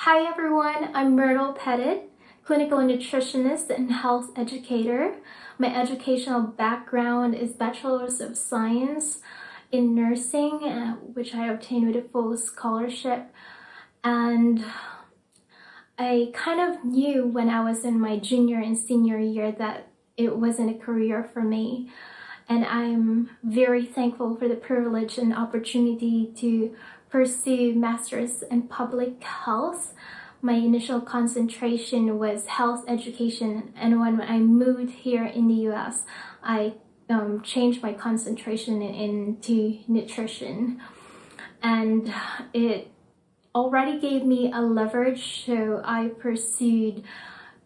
Hi everyone, I'm Myrtle Pettit, clinical nutritionist and health educator. My educational background is Bachelor's of Science in Nursing, which I obtained with a full scholarship. And I kind of knew when I was in my junior and senior year that it wasn't a career for me. And I'm very thankful for the privilege and opportunity to pursue Master's in Public Health. My initial concentration was health education, and when I moved here in the US, I changed my concentration into nutrition. And it already gave me a leverage, so I pursued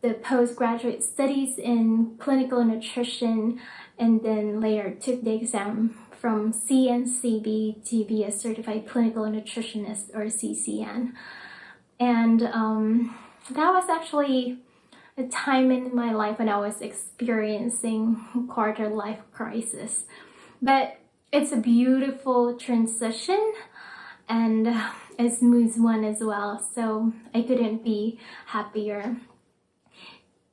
the postgraduate studies in clinical nutrition and then later took the exam from CNCB to be a certified clinical nutritionist, or CCN. And that was actually a time in my life when I was experiencing quarter life crisis. But it's a beautiful transition and a smooth one as well, so I couldn't be happier.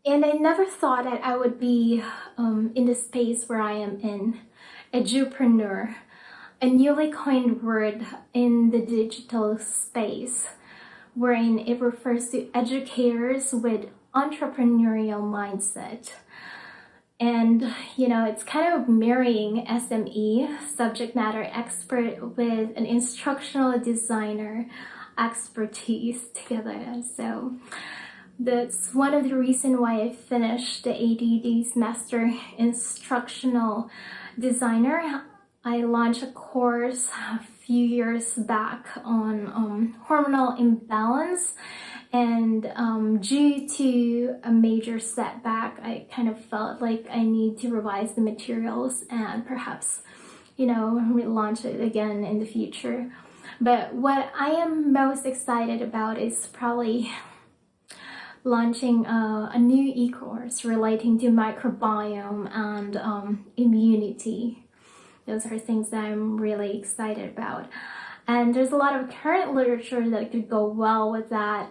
And I never thought that I would be in the space where I am in, edupreneur, a newly coined word in the digital space, wherein it refers to educators with entrepreneurial mindset. And, it's kind of marrying SME, subject matter expert, with an instructional designer expertise together. So that's one of the reasons why I finished the ADD's Master Instructional Designer. I launched a course a few years back on hormonal imbalance, and due to a major setback, I kind of felt like I need to revise the materials and perhaps, relaunch it again in the future. But what I am most excited about is probably launching a new e-course relating to microbiome and immunity. Those are things that I'm really excited about. And there's a lot of current literature that could go well with that,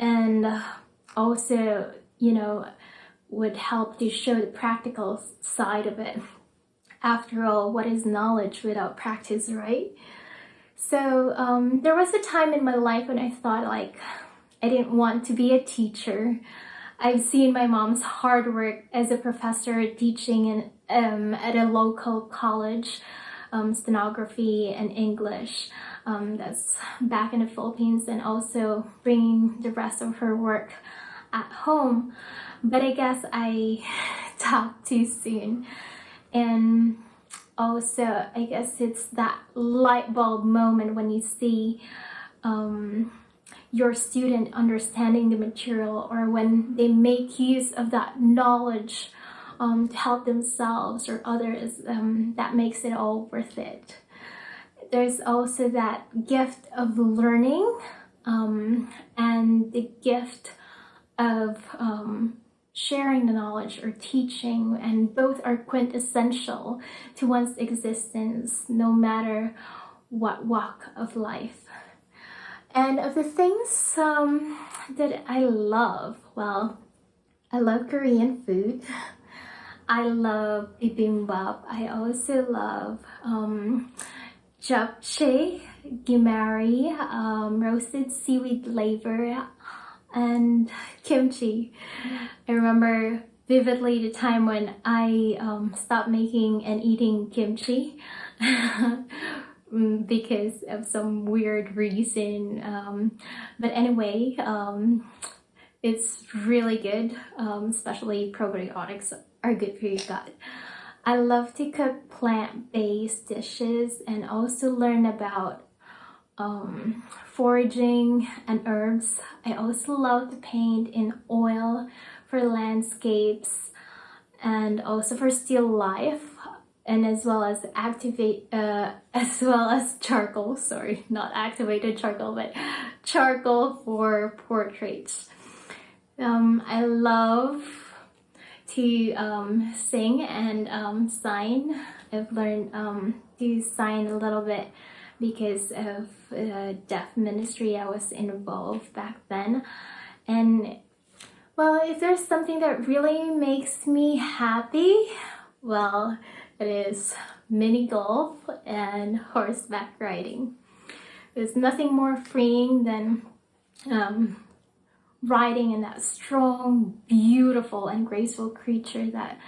and also, would help to show the practical side of it. After all, what is knowledge without practice, right? So there was a time in my life when I thought I didn't want to be a teacher. I've seen my mom's hard work as a professor teaching at a local college, stenography and English. That's back in the Philippines, and also bringing the rest of her work at home. But I guess I talked too soon. And also, I guess it's that light bulb moment when you see your student understanding the material, or when they make use of that knowledge to help themselves or others, that makes it all worth it. There's also that gift of learning and the gift of sharing the knowledge or teaching, and both are quintessential to one's existence, no matter what walk of life. And of the things that I love, well, I love Korean food. I love bibimbap. I also love japchae, gimari, roasted seaweed liver, and kimchi. I remember vividly the time when I stopped making and eating kimchi because of some weird reason. But anyway, it's really good, especially probiotics are good for your gut. I love to cook plant-based dishes and also learn about foraging and herbs. I also love to paint in oil for landscapes and also for still life, and as well as charcoal. Sorry, not activated charcoal, but charcoal for portraits. I love to sing and sign. I've learned to sign a little bit because of deaf ministry I was involved back then. And well, if there's something that really makes me happy, well, it is mini golf and horseback riding. There's nothing more freeing than riding in that strong, beautiful, and graceful creature that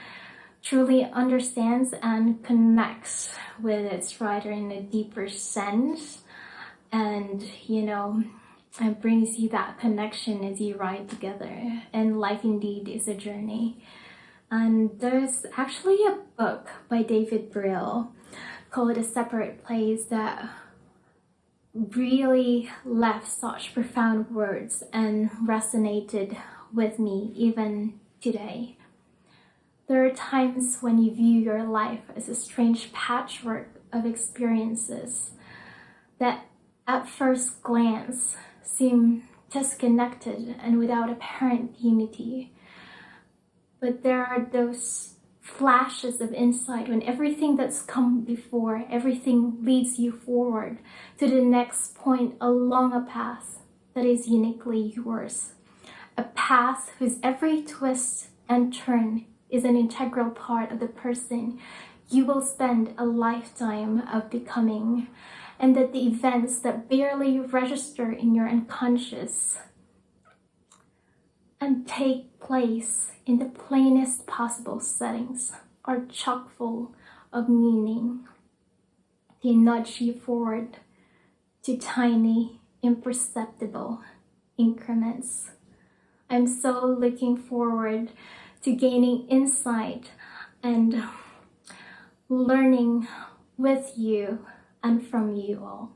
truly understands and connects with its rider in a deeper sense. And, it brings you that connection as you ride together. And life indeed is a journey. And there's actually a book by David Brill called A Separate Place that really left such profound words and resonated with me even today. There are times when you view your life as a strange patchwork of experiences that at first glance seem disconnected and without apparent unity. But there are those flashes of insight when everything that's come before, everything leads you forward to the next point along a path that is uniquely yours. A path whose every twist and turn is an integral part of the person you will spend a lifetime of becoming, and that the events that barely register in your unconscious and take place in the plainest possible settings are chock full of meaning. They nudge you forward to tiny, imperceptible increments. I'm so looking forward to gaining insight and learning with you and from you all.